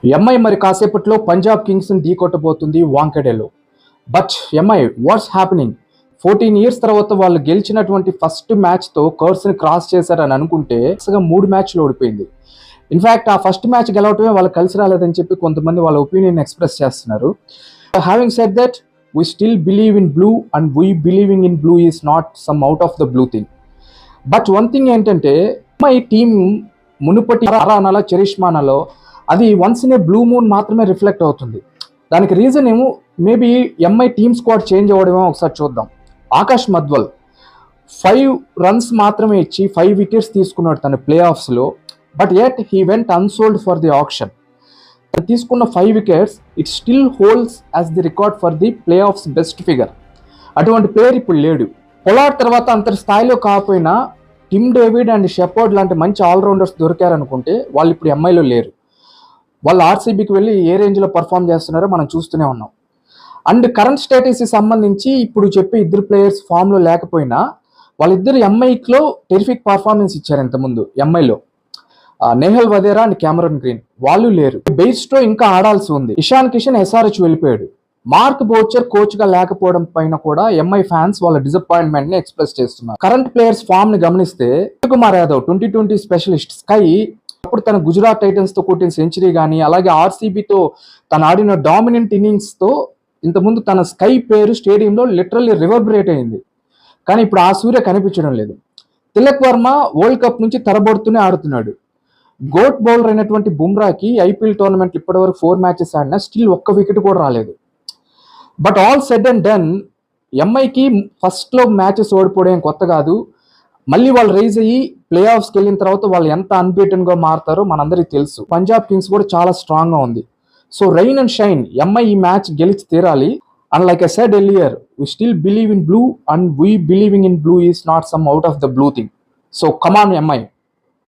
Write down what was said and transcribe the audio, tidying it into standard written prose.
MI మరి కాసేపట్లో పంజాబ్ కింగ్స్ని ఢీకొట్టబోతుంది వాంకెడేలో. But MI what's happening? 14 years తర్వాత వాళ్ళు గెలిచినటువంటి ఫస్ట్ మ్యాచ్తో కర్స్ని క్రాస్ చేశారని అనుకుంటే 3 మ్యాచ్లు ఓడిపోయింది. ఇన్ఫ్యాక్ట్ ఆ ఫస్ట్ మ్యాచ్ గెలవటమే వాళ్ళు కలిసి రాలేదని చెప్పి కొంతమంది వాళ్ళ ఒపీనియన్ ఎక్స్ప్రెస్ చేస్తున్నారు. Having said that, we still believe in blue and we believing in blue is not some out of the blue thing. But one thing ఏంటంటే, ఎంఐ టీం మునుపటి అరానాలో చరిష్మానాలో అది once in a blue moon మాత్రమే reflect అవుతుంది. దానికి reason ఏమో maybe MI team squad change అవ్వడమేమో ఒకసారి చూద్దాం. ఆకాష్ మధ్వల్ 5 runs మాత్రమే ఇచ్చి 5 wickets తీసుకున్నాడు తన ప్లే ఆఫ్స్లో. But yet he went unsold for the option. తీసుకున్న 5 wickets it still holds as the record for the playoffs best figure. అటువంటి ప్లేయర్ ఇప్పుడు లేడు. పొలార్డ్ తర్వాత అంతటి స్థాయిలో కాకపోయినా టిమ్ డేవిడ్ అండ్ షెపర్డ్ లాంటి మంచి ఆల్రౌండర్స్ దొరికారనుకుంటే వాళ్ళు ఇప్పుడు ఎంఐలో లేరు. వాళ్ళు ఆర్సీబీకి వెళ్ళి ఏ రేంజ్లో పర్ఫామ్ చేస్తున్నారో మనం చూస్తూనే ఉన్నాం. అండ్ కరెంట్ స్టేటస్కి సంబంధించి ఇప్పుడు చెప్పే ఇద్దరు ప్లేయర్స్ ఫామ్లో లేకపోయినా వాళ్ళిద్దరు ఎంఐలో టెరిఫిక్ పర్ఫార్మెన్స్ ఇచ్చారు ఇంతకుముందు. ఎంఐలో Nehal Wadhera and Cameron Green వాళ్ళు లేరు. బెయిస్టో ఇంకా ఆడాల్సి ఉంది. ఇషాన్ కిషన్ ఎస్ఆర్హెచ్ వెళ్ళిపోయాడు. మార్క్ బౌచర్ కోచ్ గా లేకపోవడం పైన కూడా ఎంఐ ఫ్యాన్స్ వాళ్ళ డిసప్పాయింట్మెంట్ ని ఎక్స్ప్రెస్ చేస్తున్నారు. కరెంట్ ప్లేయర్స్ ఫామ్ ని గమనిస్తే కుమార్ యాదవ్ 2020 స్పెషలిస్ట్ స్కై అప్పుడు తన గుజరాత్ టైటన్స్ తో కొట్టిన సెంచరీ కానీ, అలాగే ఆర్సీబీతో తను ఆడిన డామినెంట్ ఇన్నింగ్స్ తో ఇంతకుముందు తన స్కై పేరు స్టేడియంలో లిటరల్లీ రివర్బరేట్ అయింది. కానీ ఇప్పుడు ఆ సూర్య కనిపించడం లేదు. తిలక్ వర్మ వరల్డ్ కప్ నుంచి తరబడుతూనే ఆడుతున్నాడు. గోట్ బౌలర్ అయినటువంటి బుమ్రాకి ఐపీఎల్ టోర్నమెంట్ ఇప్పటివరకు 4 matches ఆడినా స్టిల్ ఒక్క వికెట్ కూడా రాలేదు. But all said and done, ఎంఐకి ఫస్ట్లో మ్యాచెస్ ఓడిపోవడం కొత్త కాదు. మళ్ళీ వాళ్ళు రైజ్ అయ్యి ప్లే ఆఫ్స్కి వెళ్ళిన తర్వాత వాళ్ళు ఎంత అన్బీటెన్గా మారుతారో మనందరికీ తెలుసు. పంజాబ్ కింగ్స్ కూడా చాలా స్ట్రాంగ్గా ఉంది. So rain and shine, MI ఈ మ్యాచ్ గెలిచి తీరాలి. And like I said earlier, we still believe in blue and we believing in blue is not some out of the blue thing. So come on MI.